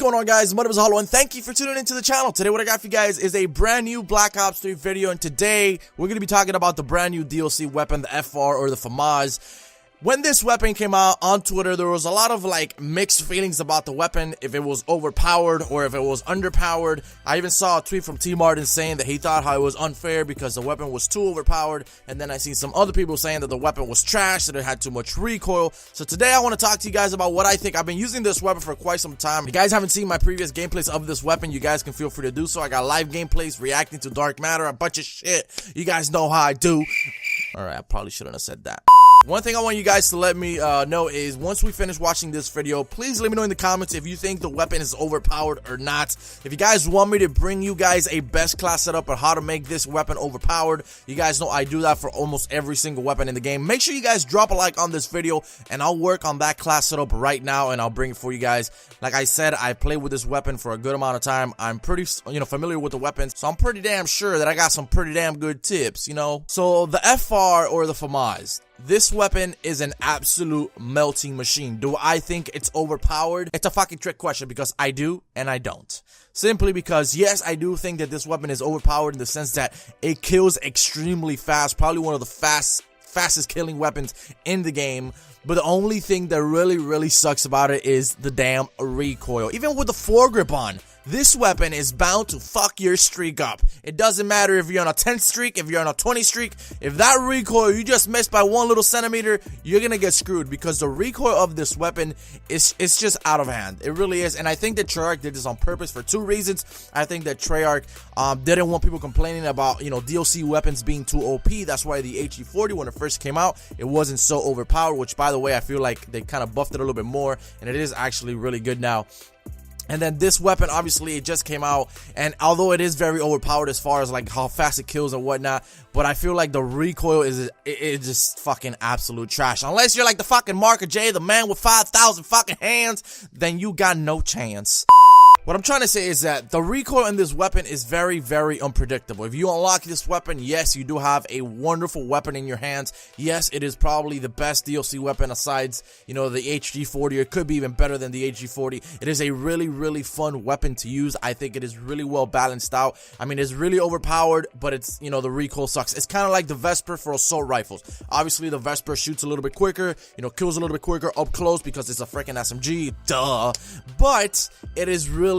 going on, guys? My name is Hollow, and thank you for tuning into the channel. Today, what I got for you guys is a brand new Black Ops 3 video, and today, we're going to be talking about the brand new DLC weapon, the FR, or the FAMAS. When this weapon came out on Twitter, there was a lot of mixed feelings about the weapon, if it was overpowered or if it was underpowered. I even saw a tweet from T Martin saying that he thought how it was unfair because the weapon was too overpowered, and then I seen some other people saying that the weapon was trash, that it had too much recoil. So today I want to talk to you guys about what I think. I've been using this weapon for quite some time. If you guys haven't seen my previous gameplays of this weapon, you guys can feel free to do so. I got live gameplays reacting to Dark Matter, a bunch of shit. You guys know how I do. Alright, I probably shouldn't have said that. One thing I want you guys to let me know is once we finish watching this video, please let me know in the comments if you think the weapon is overpowered or not. If you guys want me to bring you guys a best class setup or how to make this weapon overpowered, you guys know I do that for almost every single weapon in the game. Make sure you guys drop a like on this video, and I'll work on that class setup right now, and I'll bring it for you guys. Like I said, I played with this weapon for a good amount of time. I'm pretty, familiar with the weapon, so I'm pretty damn sure that I got some pretty damn good tips, So the FR, or the FAMAS. This weapon is an absolute melting machine. Do I think it's overpowered? It's a fucking trick question, because I do and I don't. Simply because, yes, I do think that this weapon is overpowered in the sense that it kills extremely fast. Probably one of the fastest killing weapons in the game. But the only thing that really sucks about it is the damn recoil. Even with the foregrip on, this weapon is bound to fuck your streak up. It doesn't matter if you're on a 10 streak, if you're on a 20 streak. If that recoil, you just missed by 1 little centimeter, you're gonna get screwed, because the recoil of this weapon is just out of hand. It really is. And I think that Treyarch did this on purpose for 2 reasons. I think that Treyarch didn't want people complaining about, DLC weapons being too OP. That's why the HE40, when it first came out, it wasn't so overpowered, which, by the way, I feel like they kind of buffed it a little bit more, and it is actually really good now. And then this weapon, obviously, it just came out, and although it is very overpowered as far as how fast it kills and whatnot, but I feel like the recoil is just fucking absolute trash. Unless you're like the fucking Marker J, the man with 5,000 fucking hands, then you got no chance. What I'm trying to say is that the recoil in this weapon is very unpredictable. If you unlock this weapon, yes, you do have a wonderful weapon in your hands. Yes, it is probably the best DLC weapon aside, the HG40. It could be even better than the HG40. It is a really fun weapon to use. I think it is really well balanced out. I mean, it's really overpowered, but it's, the recoil sucks. It's kind of like the Vesper for assault rifles. Obviously, the Vesper shoots a little bit quicker, kills a little bit quicker up close because it's a freaking SMG, duh. But it is really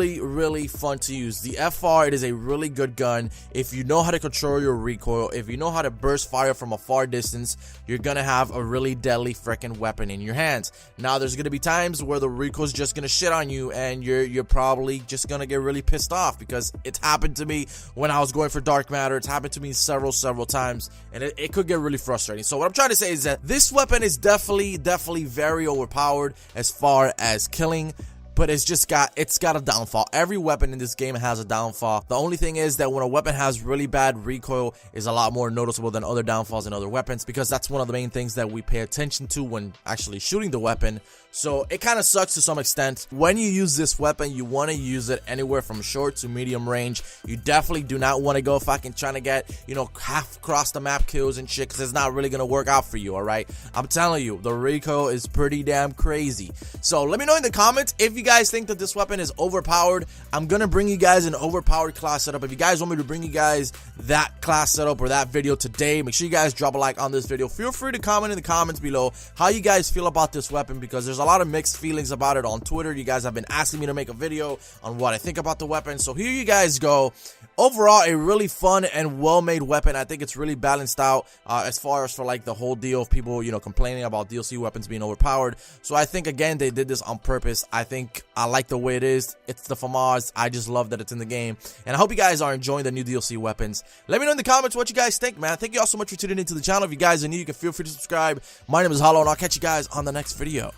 fun to use. The FR, it is a really good gun. If you know how to control your recoil, if you know how to burst fire from a far distance, you're gonna have a really deadly freaking weapon in your hands. Now, there's gonna be times where the recoil is just gonna shit on you, and you're probably just gonna get really pissed off, because it's happened to me when I was going for Dark Matter. It's happened to me several times, and it could get really frustrating. So what I'm trying to say is that this weapon is definitely very overpowered as far as killing, but it's got a downfall. Every weapon in this game has a downfall. The only thing is that when a weapon has really bad recoil, is a lot more noticeable than other downfalls in other weapons, because that's one of the main things that we pay attention to when actually shooting the weapon. So it kind of sucks to some extent. When you use this weapon, you want to use it anywhere from short to medium range. You definitely do not want to go fucking trying to get, half across the map kills and shit, because it's not really going to work out for you, alright? I'm telling you, the recoil is pretty damn crazy. So let me know in the comments if you guys think that this weapon is overpowered. I'm going to bring you guys an overpowered class setup. If you guys want me to bring you guys that class setup or that video today, make sure you guys drop a like on this video. Feel free to comment in the comments below how you guys feel about this weapon, because there's a lot of mixed feelings about it on Twitter. You guys have been asking me to make a video on what I think about the weapon, so here you guys go. Overall, a really fun and well-made weapon. I think it's really balanced out as far as for the whole deal of people, complaining about DLC weapons being overpowered. So I think, again, they did this on purpose. I think I like the way it is. It's the FAMAS. I just love that it's in the game, and I hope you guys are enjoying the new DLC weapons. Let me know in the comments what you guys think, man. Thank you all so much for tuning into the channel. If you guys are new, you can feel free to subscribe. My name is Hollow, and I'll catch you guys on the next video.